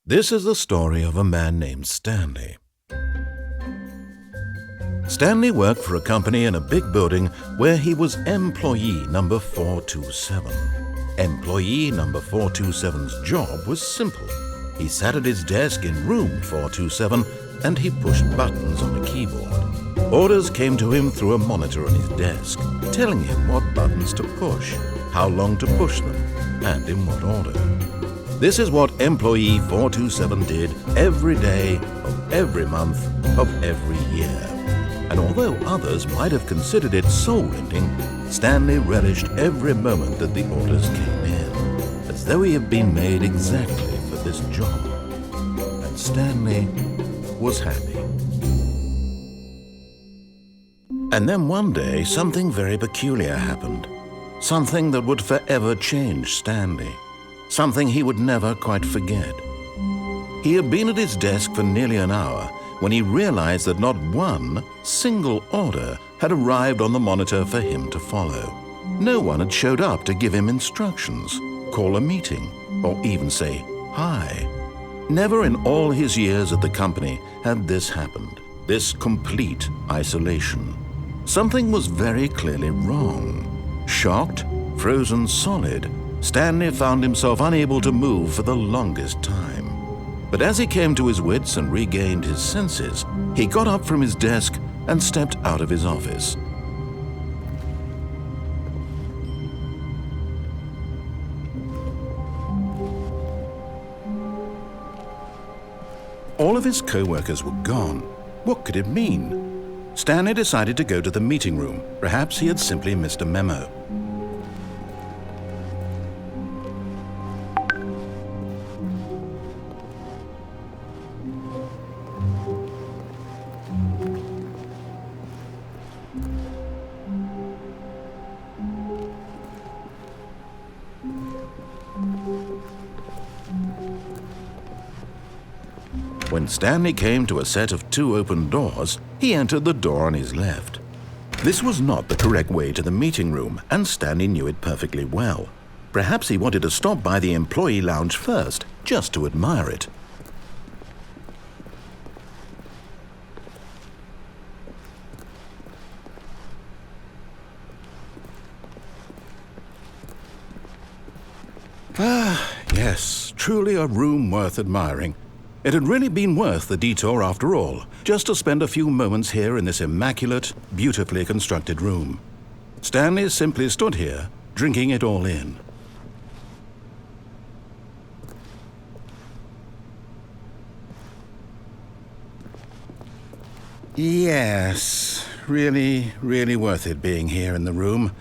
This is the story of a man named Stanley. Stanley worked for a company in a big building where he was employee number 427. Employee number 427's job was simple. He sat at his desk in room 427 and he pushed buttons on a keyboard. Orders came to him through a monitor on his desk, telling him what buttons to push, how long to push them, and in what order. This is what Employee 427 did every day of every month of every year. And although others might have considered it soul-rending, Stanley relished every moment that the orders came in, as though he had been made exactly for this job. And Stanley was happy. And then one day, something very peculiar happened. Something that would forever change Stanley. Something he would never quite forget. He had been at his desk for nearly an hour when he realized that not one single order had arrived on the monitor for him to follow. No one had showed up to give him instructions, call a meeting, or even say hi. Never in all his years at the company had this happened, this complete isolation. Something was very clearly wrong. Shocked, frozen solid, Stanley found himself unable to move for the longest time. But as he came to his wits and regained his senses, he got up from his desk and stepped out of his office. All of his co-workers were gone. What could it mean? Stanley decided to go to the meeting room. Perhaps he had simply missed a memo. When Stanley came to a set of 2 open doors, he entered the door on his left. This was not the correct way to the meeting room, and Stanley knew it perfectly well. Perhaps he wanted to stop by the employee lounge first, just to admire it. Ah, yes, truly a room worth admiring. It had really been worth the detour after all, just to spend a few moments here in this immaculate, beautifully constructed room. Stanley simply stood here, drinking it all in. Yes, really, really worth it being here in the room.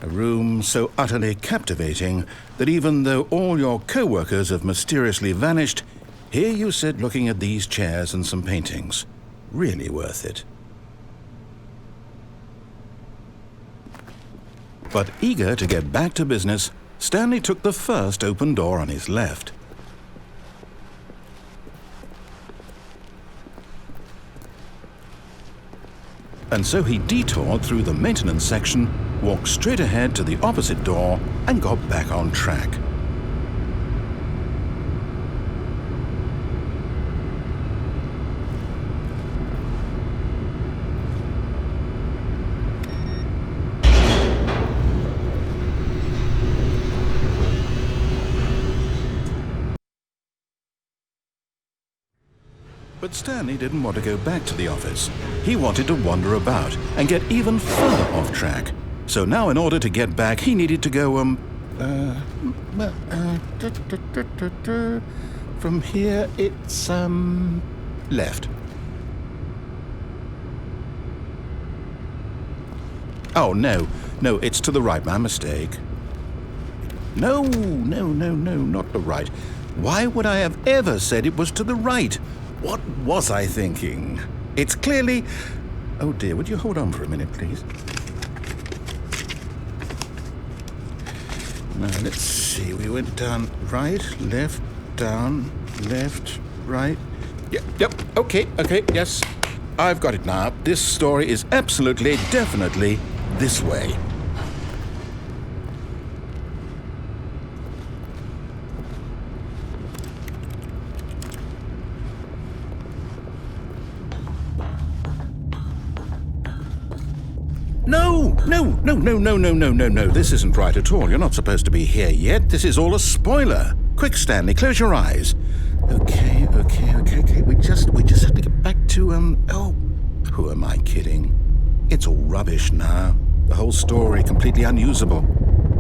A room so utterly captivating that even though all your co-workers have mysteriously vanished, here you sit looking at these chairs and some paintings. Really worth it. But eager to get back to business, Stanley took the first open door on his left. And so he detoured through the maintenance section, walked straight ahead to the opposite door, and got back on track. But Stanley didn't want to go back to the office. He wanted to wander about and get even further off track. So now in order to get back, he needed to go, from here it's, left. Oh, no, it's to the right, my mistake. No, not the right. Why would I have ever said it was to the right? What was I thinking? It's clearly... Oh dear, would you hold on for a minute, please? Now, let's see. We went down right, left, down, left, right. Yep, okay, yes. I've got it now. This story is absolutely, definitely this way. No. This isn't right at all. You're not supposed to be here yet. This is all a spoiler. Quick, Stanley, close your eyes. Okay. We just have to get back to, who am I kidding? It's all rubbish now. The whole story completely unusable.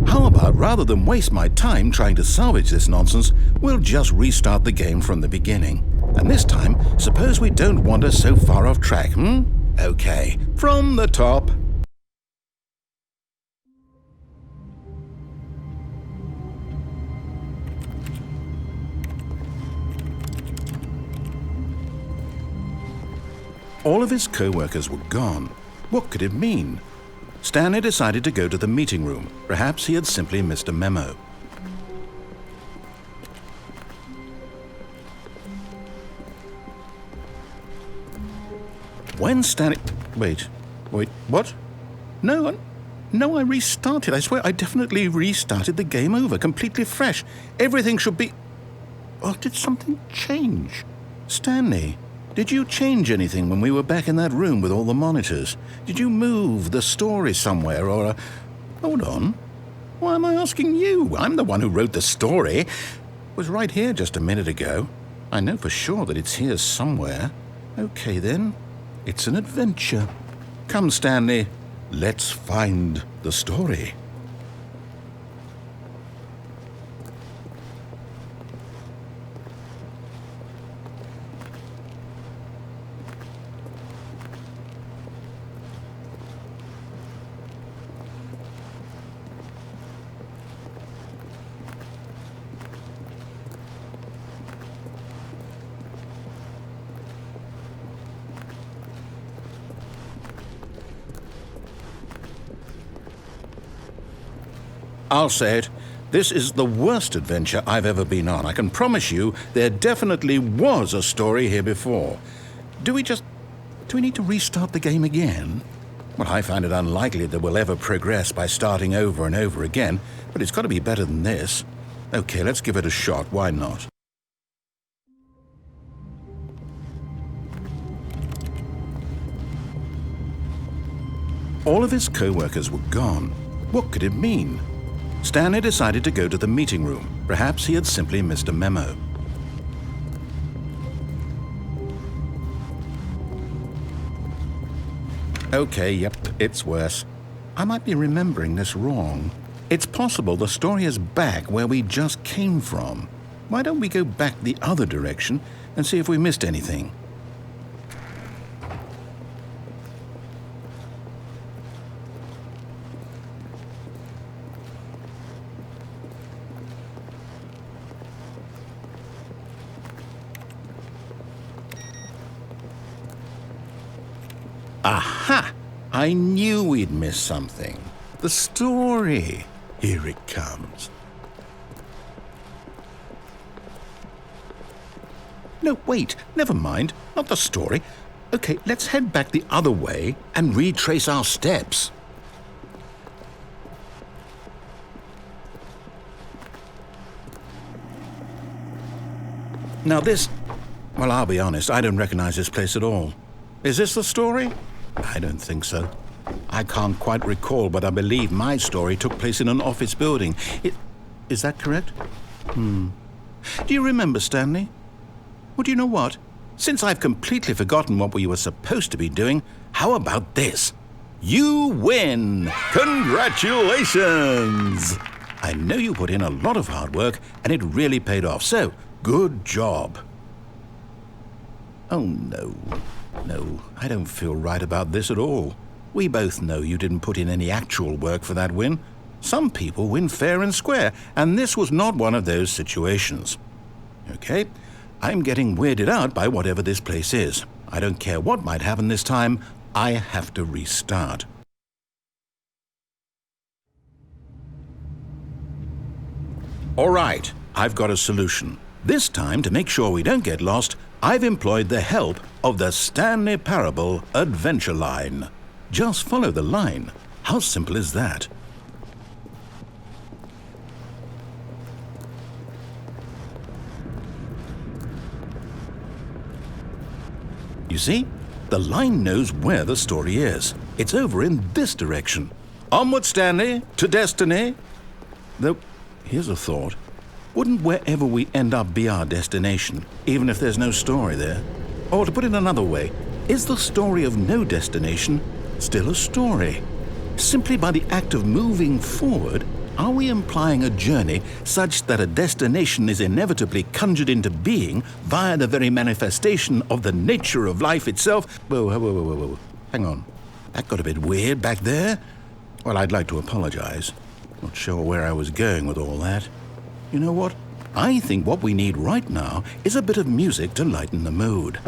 How about, rather than waste my time trying to salvage this nonsense, we'll just restart the game from the beginning. And this time, suppose we don't wander so far off track, Okay, from the top. All of his co-workers were gone. What could it mean? Stanley decided to go to the meeting room. Perhaps he had simply missed a memo. When Stanley... Wait, what? No, I restarted. I swear I definitely restarted the game over, completely fresh. Everything should be... Oh, did something change? Stanley, did you change anything when we were back in that room with all the monitors? Did you move the story somewhere or... Hold on. Why am I asking you? I'm the one who wrote the story. It was right here just a minute ago. I know for sure that it's here somewhere. Okay, then. It's an adventure. Come, Stanley. Let's find the story. I'll say it. This is the worst adventure I've ever been on. I can promise you there definitely was a story here before. Do we need to restart the game again? Well, I find it unlikely that we'll ever progress by starting over and over again, but it's got to be better than this. Okay, let's give it a shot. Why not? All of his co-workers were gone. What could it mean? Stanley decided to go to the meeting room. Perhaps he had simply missed a memo. Okay, yep, it's worse. I might be remembering this wrong. It's possible the story is back where we just came from. Why don't we go back the other direction and see if we missed anything? Aha! I knew we'd miss something. The story. Here it comes. No, wait. Never mind. Not the story. Okay, let's head back the other way and retrace our steps. Now this... Well, I'll be honest. I don't recognize this place at all. Is this the story? I don't think so. I can't quite recall, but I believe my story took place in an office building. Is that correct? Do you remember, Stanley? Well, do you know what? Since I've completely forgotten what we were supposed to be doing, how about this? You win! Congratulations! I know you put in a lot of hard work, and it really paid off, so good job. Oh, no. No, I don't feel right about this at all. We both know you didn't put in any actual work for that win. Some people win fair and square, and this was not one of those situations. Okay, I'm getting weirded out by whatever this place is. I don't care what might happen this time, I have to restart. All right, I've got a solution. This time, to make sure we don't get lost, I've employed the help of the Stanley Parable adventure line. Just follow the line. How simple is that? You see, the line knows where the story is. It's over in this direction. Onward, Stanley, to destiny. Though, here's a thought. Wouldn't wherever we end up be our destination, even if there's no story there? Or to put it another way, is the story of no destination still a story? Simply by the act of moving forward, are we implying a journey such that a destination is inevitably conjured into being via the very manifestation of the nature of life itself? Whoa. Hang on. That got a bit weird back there. Well, I'd like to apologize. Not sure where I was going with all that. You know what? I think what we need right now is a bit of music to lighten the mood.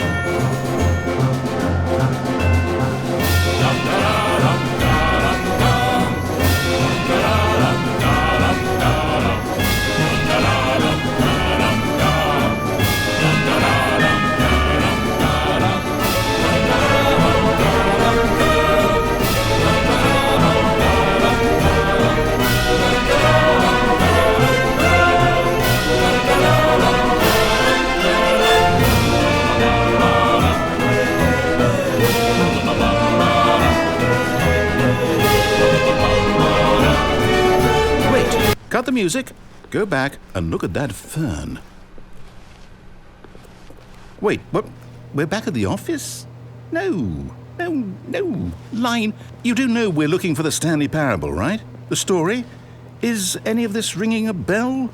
Cut the music, go back and look at that fern. Wait, what? We're back at the office? No. Line, you do know we're looking for the Stanley Parable, right? The story? Is any of this ringing a bell?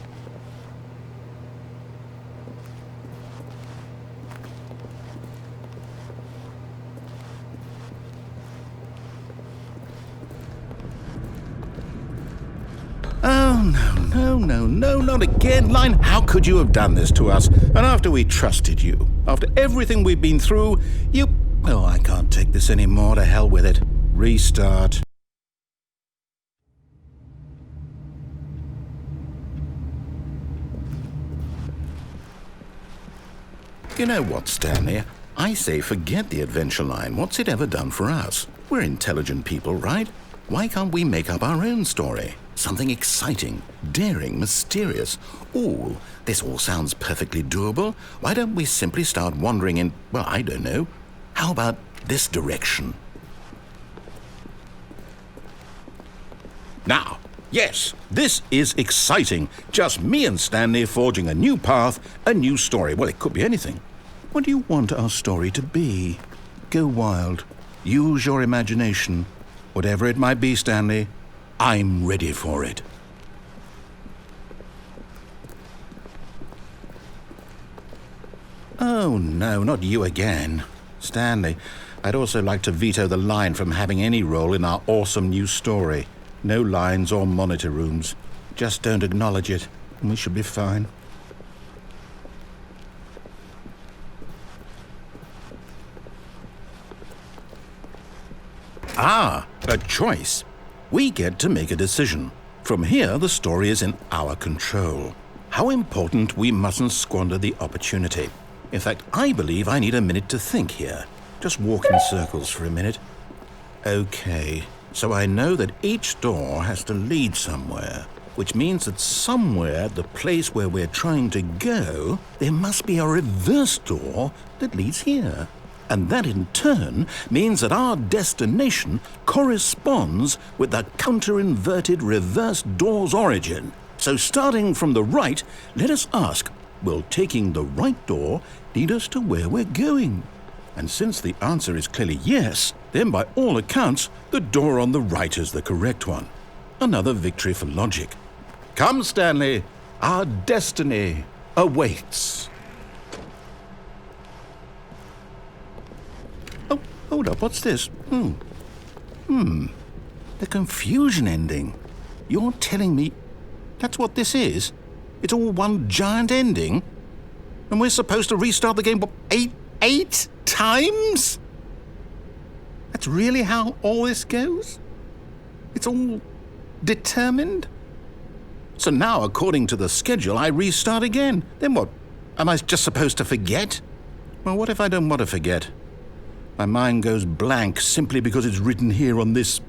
Oh, no, not again. Line, how could you have done this to us? And after we trusted you, after everything we've been through, you... Oh, I can't take this anymore. To hell with it. Restart. You know what, Stanley? I say forget the adventure line. What's it ever done for us? We're intelligent people, right? Why can't we make up our own story? Something exciting, daring, mysterious. Ooh, this all sounds perfectly doable. Why don't we simply start wandering in, well, I don't know. How about this direction? Now, yes, this is exciting. Just me and Stanley forging a new path, a new story. Well, it could be anything. What do you want our story to be? Go wild. Use your imagination. Whatever it might be, Stanley, I'm ready for it. Oh, no, not you again. Stanley, I'd also like to veto the line from having any role in our awesome new story. No lines or monitor rooms. Just don't acknowledge it, and we should be fine. Ah, a choice. We get to make a decision. From here, the story is in our control. How important we mustn't squander the opportunity. In fact, I believe I need a minute to think here. Just walk in circles for a minute. Okay, so I know that each door has to lead somewhere, which means that somewhere at the place where we're trying to go, there must be a reverse door that leads here. And that in turn means that our destination corresponds with the counter-inverted reverse door's origin. So starting from the right, let us ask, will taking the right door lead us to where we're going? And since the answer is clearly yes, then by all accounts, the door on the right is the correct one. Another victory for logic. Come, Stanley, our destiny awaits. Oh, hold up, what's this? The confusion ending. You're telling me that's what this is? It's all one giant ending? And we're supposed to restart the game, what, eight times? That's really how all this goes? It's all determined? So now, according to the schedule, I restart again. Then what? Am I just supposed to forget? Well, what if I don't want to forget? My mind goes blank simply because it's written here on this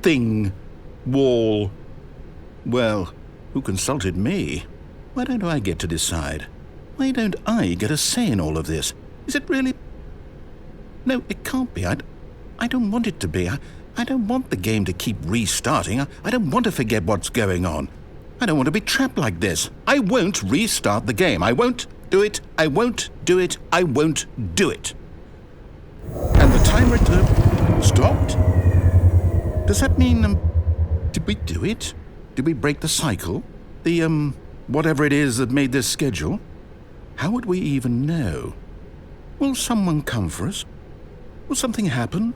thing, wall. Well, who consulted me? Why don't I get to decide? Why don't I get a say in all of this? Is it really? No, it can't be. I don't want it to be. I don't want the game to keep restarting. I don't want to forget what's going on. I don't want to be trapped like this. I won't restart the game. I won't do it. I won't do it. I won't do it. And the timer stopped? Does that mean, did we do it? Did we break the cycle? The, whatever it is that made this schedule? How would we even know? Will someone come for us? Will something happen?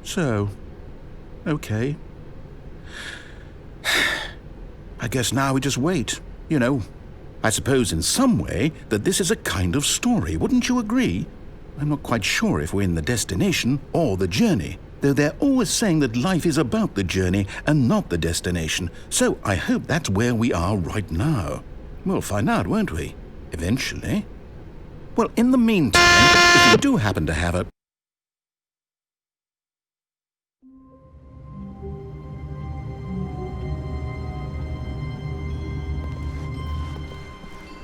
So, okay. I guess now we just wait, you know. I suppose in some way that this is a kind of story, wouldn't you agree? I'm not quite sure if we're in the destination or the journey, though they're always saying that life is about the journey and not the destination, so I hope that's where we are right now. We'll find out, won't we? Eventually. Well, in the meantime, if you do happen to have a...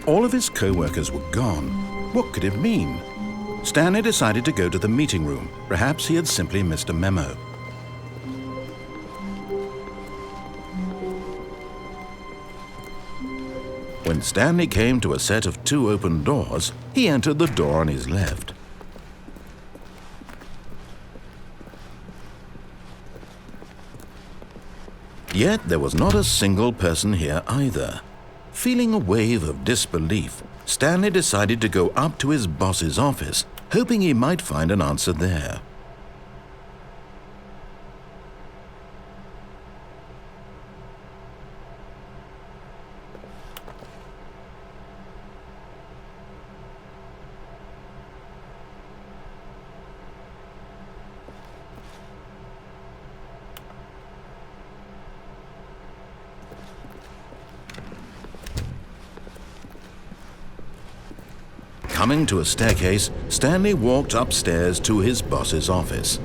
All of his co-workers were gone. What could it mean? Stanley decided to go to the meeting room. Perhaps he had simply missed a memo. When Stanley came to a set of 2 open doors, he entered the door on his left. Yet there was not a single person here either. Feeling a wave of disbelief, Stanley decided to go up to his boss's office, hoping he might find an answer there. Coming to a staircase, Stanley walked upstairs to his boss's office.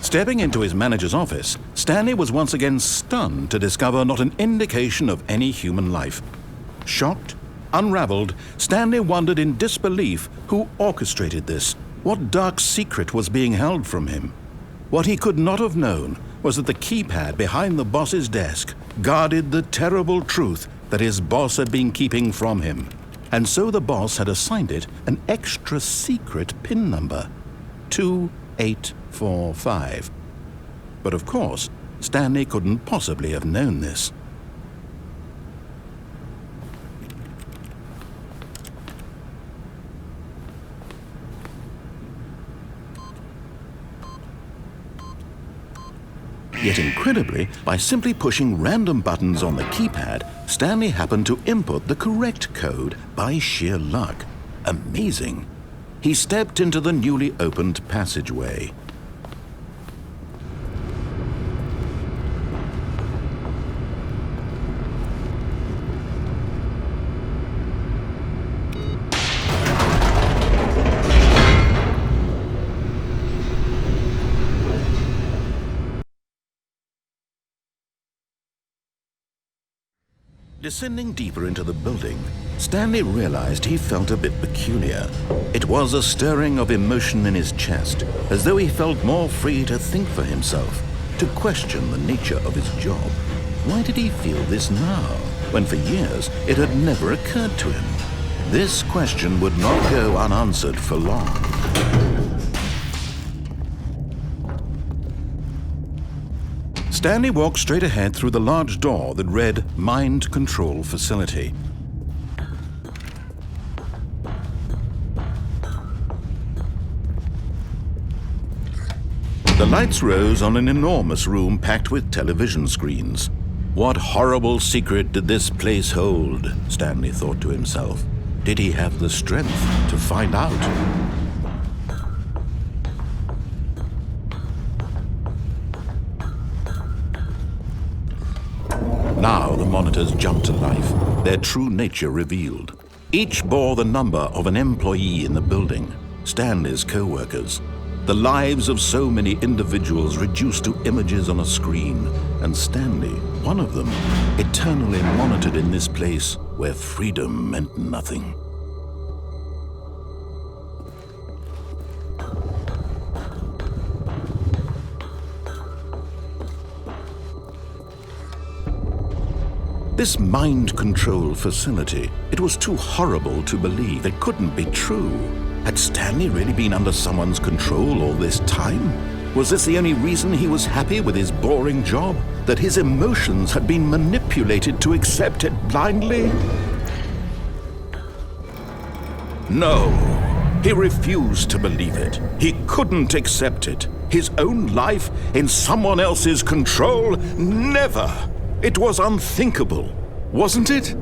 Stepping into his manager's office, Stanley was once again stunned to discover not an indication of any human life. Shocked, unraveled, Stanley wondered in disbelief who orchestrated this, what dark secret was being held from him. What he could not have known was that the keypad behind the boss's desk guarded the terrible truth that his boss had been keeping from him. And so the boss had assigned it an extra secret PIN number, 2845. But of course, Stanley couldn't possibly have known this. Yet incredibly, by simply pushing random buttons on the keypad, Stanley happened to input the correct code by sheer luck. Amazing. He stepped into the newly opened passageway. Descending deeper into the building, Stanley realized he felt a bit peculiar. It was a stirring of emotion in his chest, as though he felt more free to think for himself, to question the nature of his job. Why did he feel this now, when for years it had never occurred to him? This question would not go unanswered for long. Stanley walked straight ahead through the large door that read Mind Control Facility. The lights rose on an enormous room packed with television screens. What horrible secret did this place hold? Stanley thought to himself. Did he have the strength to find out? Now the monitors jumped to life, their true nature revealed. Each bore the number of an employee in the building, Stanley's co-workers. The lives of so many individuals reduced to images on a screen, and Stanley, one of them, eternally monitored in this place where freedom meant nothing. This mind control facility, it was too horrible to believe. It couldn't be true. Had Stanley really been under someone's control all this time? Was this the only reason he was happy with his boring job? That his emotions had been manipulated to accept it blindly? No, he refused to believe it. He couldn't accept it. His own life in someone else's control? Never! It was unthinkable, wasn't it?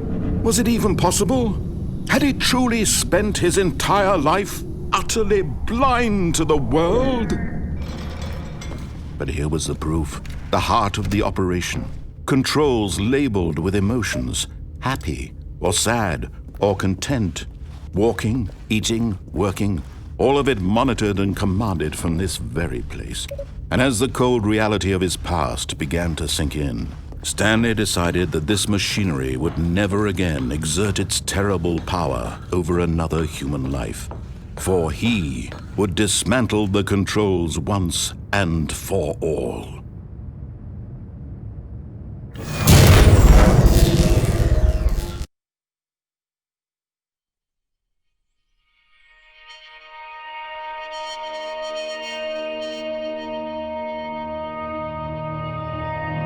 Was it even possible? Had he truly spent his entire life utterly blind to the world? But here was the proof, the heart of the operation. Controls labeled with emotions, happy or sad or content. Walking, eating, working, all of it monitored and commanded from this very place. And as the cold reality of his past began to sink in, Stanley decided that this machinery would never again exert its terrible power over another human life, for he would dismantle the controls once and for all.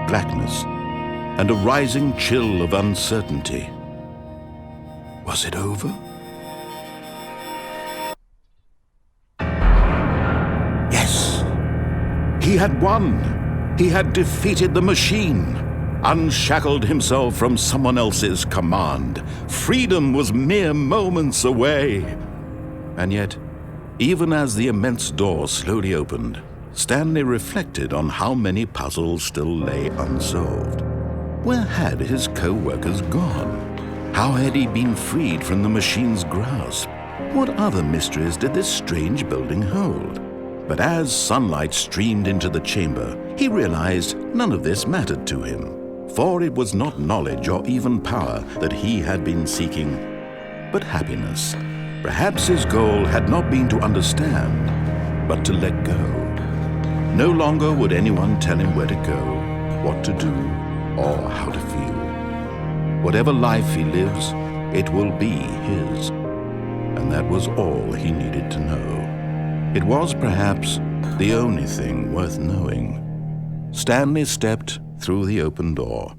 Blackness and a rising chill of uncertainty. Was it over? Yes! He had won! He had defeated the machine, unshackled himself from someone else's command. Freedom was mere moments away. And yet, even as the immense door slowly opened, Stanley reflected on how many puzzles still lay unsolved. Where had his co-workers gone? How had he been freed from the machine's grasp? What other mysteries did this strange building hold? But as sunlight streamed into the chamber, he realized none of this mattered to him, for it was not knowledge or even power that he had been seeking, but happiness. Perhaps his goal had not been to understand, but to let go. No longer would anyone tell him where to go, what to do, or how to feel. Whatever life he lives, it will be his. And that was all he needed to know. It was perhaps the only thing worth knowing. Stanley stepped through the open door.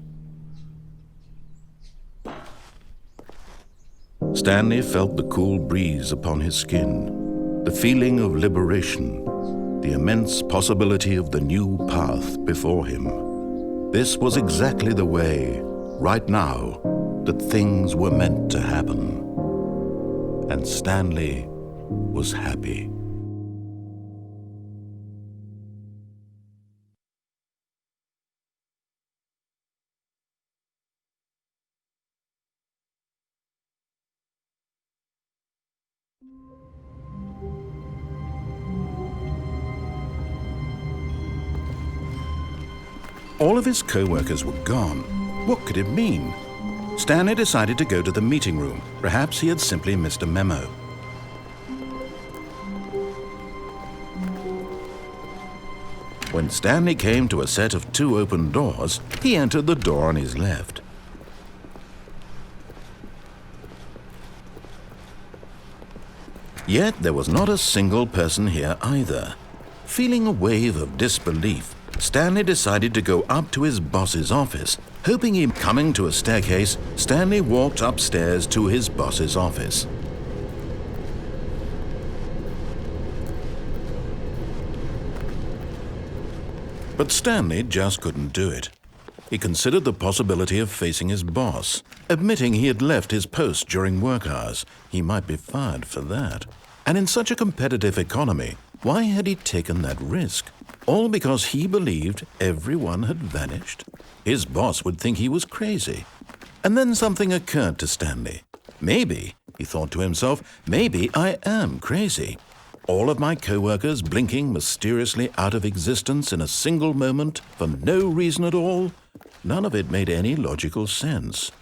Stanley felt the cool breeze upon his skin, the feeling of liberation, the immense possibility of the new path before him. This was exactly the way, right now, that things were meant to happen. And Stanley was happy. All of his co-workers were gone. What could it mean? Stanley decided to go to the meeting room. Perhaps he had simply missed a memo. When Stanley came to a set of 2 open doors, he entered the door on his left. Yet there was not a single person here either. Feeling a wave of disbelief, Stanley decided to go up to his boss's office. Hoping him coming to a staircase, Stanley walked upstairs to his boss's office. But Stanley just couldn't do it. He considered the possibility of facing his boss, admitting he had left his post during work hours. He might be fired for that. And in such a competitive economy, why had he taken that risk? All because he believed everyone had vanished? His boss would think he was crazy. And then something occurred to Stanley. Maybe, he thought to himself, maybe I am crazy. All of my co-workers blinking mysteriously out of existence in a single moment for no reason at all? None of it made any logical sense.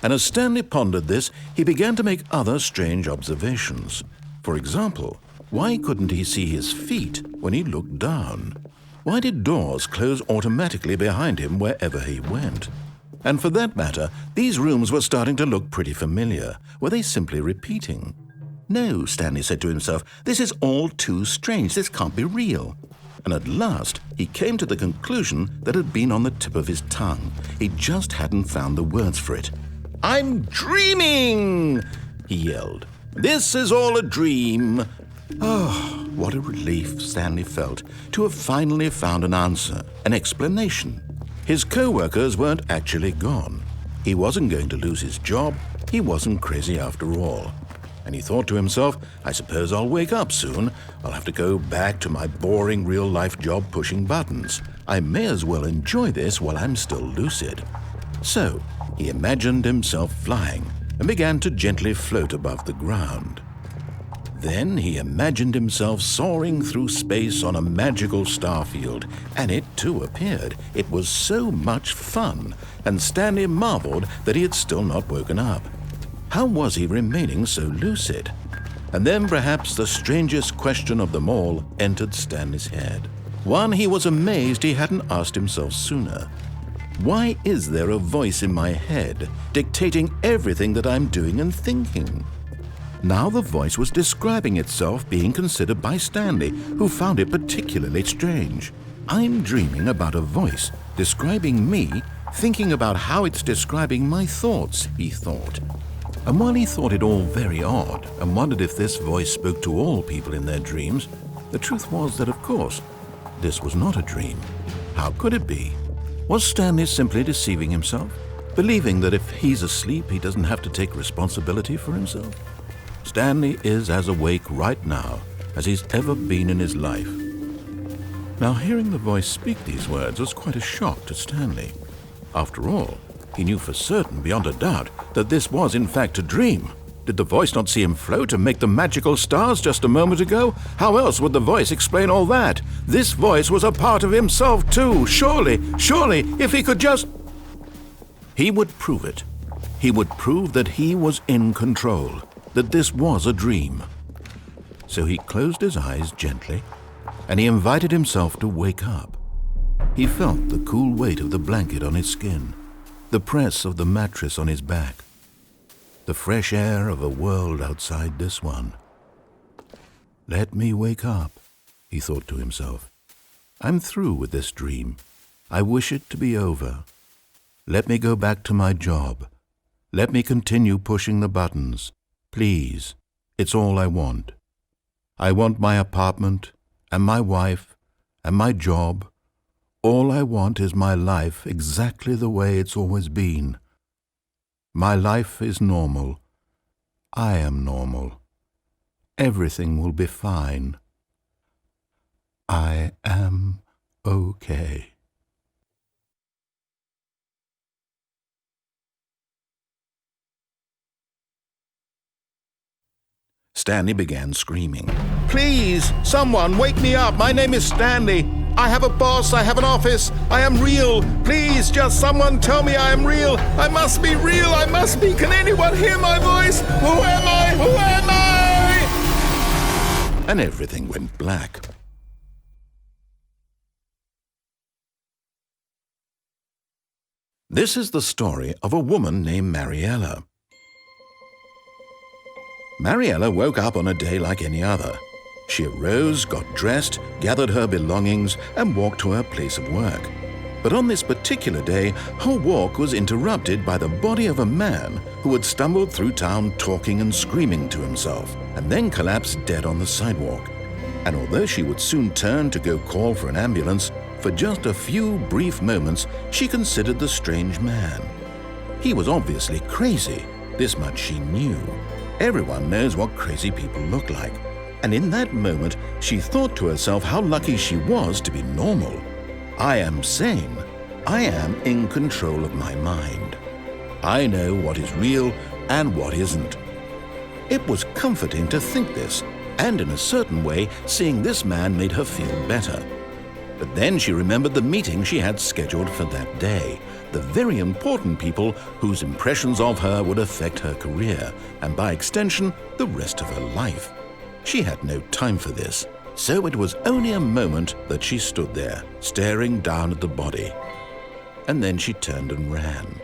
And as Stanley pondered this, he began to make other strange observations. For example, why couldn't he see his feet when he looked down? Why did doors close automatically behind him wherever he went? And for that matter, these rooms were starting to look pretty familiar. Were they simply repeating? No, Stanley said to himself, this is all too strange. This can't be real. And at last, he came to the conclusion that had been on the tip of his tongue. He just hadn't found the words for it. "I'm dreaming!" he yelled. "This is all a dream." Oh, what a relief Stanley felt to have finally found an answer, an explanation. His co-workers weren't actually gone. He wasn't going to lose his job. He wasn't crazy after all. And he thought to himself, I suppose I'll wake up soon. I'll have to go back to my boring real-life job pushing buttons. I may as well enjoy this while I'm still lucid. So he imagined himself flying and began to gently float above the ground. Then he imagined himself soaring through space on a magical starfield, and it too appeared. It was so much fun, and Stanley marveled that he had still not woken up. How was he remaining so lucid? And then perhaps the strangest question of them all entered Stanley's head. One he was amazed he hadn't asked himself sooner. Why is there a voice in my head dictating everything that I'm doing and thinking? Now the voice was describing itself being considered by Stanley, who found it particularly strange. I'm dreaming about a voice describing me, thinking about how it's describing my thoughts, he thought. And while he thought it all very odd and wondered if this voice spoke to all people in their dreams, the truth was that, of course, this was not a dream. How could it be? Was Stanley simply deceiving himself, believing that if he's asleep, he doesn't have to take responsibility for himself? Stanley is as awake right now as he's ever been in his life. Now, hearing the voice speak these words was quite a shock to Stanley. After all, he knew for certain, beyond a doubt, that this was in fact a dream. Did the voice not see him float and make the magical stars just a moment ago? How else would the voice explain all that? This voice was a part of himself too. Surely, if he could just... He would prove it. He would prove that he was in control, that this was a dream. So he closed his eyes gently, and he invited himself to wake up. He felt the cool weight of the blanket on his skin, the press of the mattress on his back, the fresh air of a world outside this one. Let me wake up, he thought to himself. I'm through with this dream. I wish it to be over. Let me go back to my job. Let me continue pushing the buttons. Please, it's all I want. I want my apartment and my wife and my job. All I want is my life exactly the way it's always been. My life is normal. I am normal. Everything will be fine. I am okay. Stanley began screaming. Please, someone wake me up. My name is Stanley. I have a boss. I have an office. I am real. Please, just someone tell me I am real. I must be real. I must be. Can anyone hear my voice? Who am I? Who am I? And everything went black. This is the story of a woman named Mariella. Mariella woke up on a day like any other. She arose, got dressed, gathered her belongings, and walked to her place of work. But on this particular day, her walk was interrupted by the body of a man who had stumbled through town talking and screaming to himself, and then collapsed dead on the sidewalk. And although she would soon turn to go call for an ambulance, For just a few brief moments, she considered the strange man. He was obviously crazy. This much she knew. Everyone knows what crazy people look like. And in that moment, she thought to herself how lucky she was to be normal. I am sane. I am in control of my mind. I know what is real and what isn't. It was comforting to think this, and in a certain way, seeing this man made her feel better. But then she remembered the meeting she had scheduled for that day, the very important people whose impressions of her would affect her career, and by extension, the rest of her life. She had no time for this, so it was only a moment that she stood there, staring down at the body. And then she turned and ran.